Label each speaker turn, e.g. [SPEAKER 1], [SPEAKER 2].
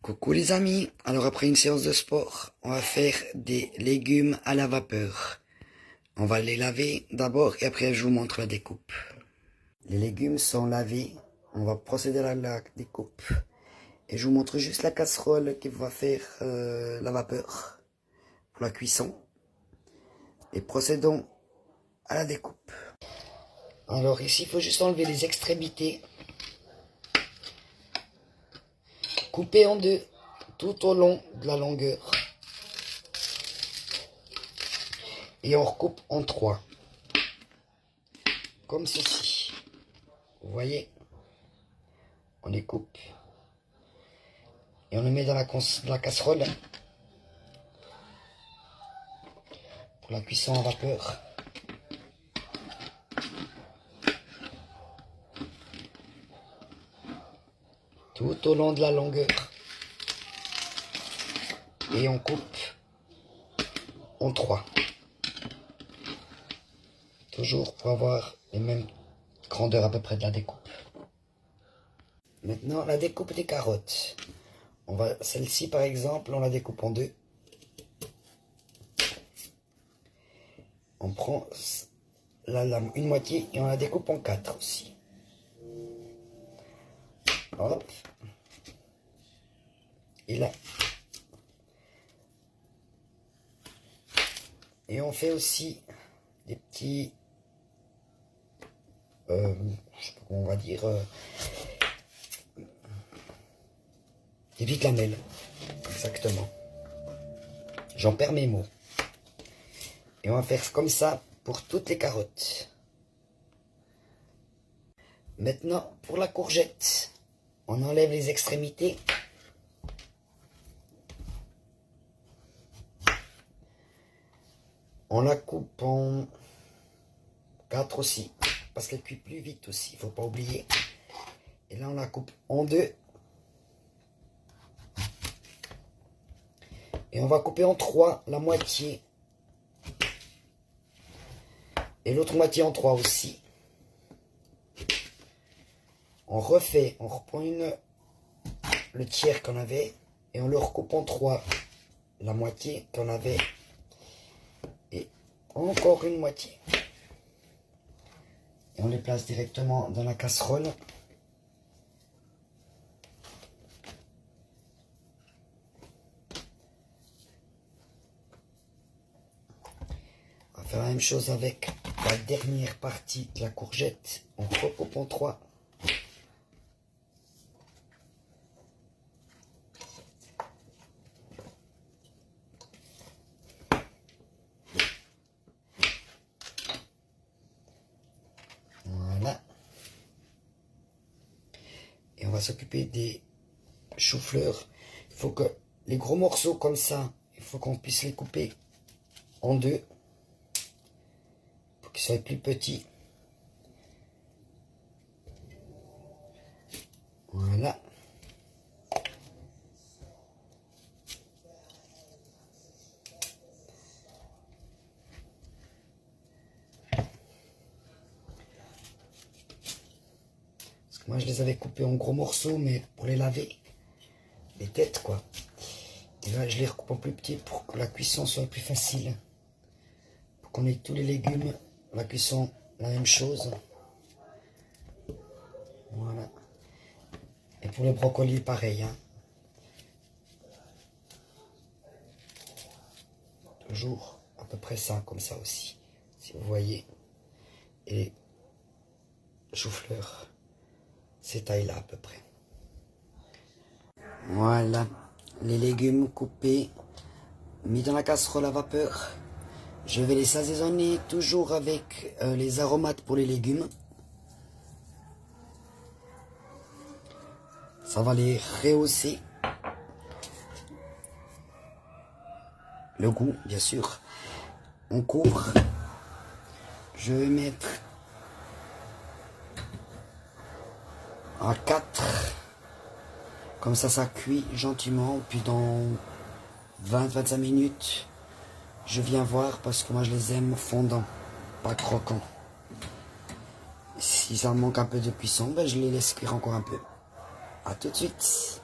[SPEAKER 1] Coucou les amis, alors après une séance de sport, on va faire des légumes à la vapeur. On va les laver d'abord et après je vous montre la découpe. Les légumes sont lavés, on va procéder à la découpe. Et je vous montre juste la casserole qui va faire la vapeur pour la cuisson. Et procédons à la découpe. Alors ici il faut juste enlever les extrémités. Couper en deux tout au long de la longueur. Et on recoupe en trois. Comme ceci. Vous voyez? On les coupe. Et on les met dans la casserole. Pour la cuisson en vapeur. Tout au long de la longueur. Et on coupe en trois. Toujours pour avoir les mêmes grandeurs à peu près de la découpe. Maintenant, la découpe des carottes. Celle-ci par exemple, on la découpe en deux. On prend une moitié et on la découpe en quatre aussi. Hop. Et là. Et on fait aussi des petits, je sais pas comment on va dire, des petites lamelles, exactement. J'en perds mes mots. Et on va faire comme ça pour toutes les carottes. Maintenant, pour la courgette, on enlève les extrémités. On la coupe en 4 aussi, parce qu'elle cuit plus vite aussi, il ne faut pas oublier. Et là, on la coupe en deux. Et on va couper en 3 la moitié. Et l'autre moitié en 3 aussi. On reprend le tiers qu'on avait. Et on le recoupe en 3 la moitié qu'on avait. Et encore une moitié. Et on les place directement dans la casserole. On va faire la même chose avec la dernière partie de la courgette. On recoupe en 3. Voilà. Et on va s'occuper des choux-fleurs. Il faut que les gros morceaux comme ça, il faut qu'on puisse les couper en deux. Pour qu'ils soient plus petits. Voilà. Parce que moi je les avais coupés en gros morceaux, mais pour les laver, les têtes quoi. Et là je les recoupe en plus petits pour que la cuisson soit plus facile. Pour qu'on ait tous les légumes, la cuisson, la même chose. Voilà. Et pour le brocoli, pareil. Hein. Toujours à peu près ça, comme ça aussi. Si vous voyez. Et chou-fleur, ces tailles-là à peu près. Voilà. Les légumes coupés, mis dans la casserole à vapeur. Je vais les assaisonner toujours avec les aromates pour les légumes. Ça va les rehausser. Le goût, bien sûr. On couvre. Je vais mettre à 4. Comme ça cuit gentiment. Puis dans 20-25 minutes, je viens voir parce que moi je les aime fondants, pas croquants. Si ça manque un peu de cuisson, ben je les laisse cuire encore un peu. A tout de suite.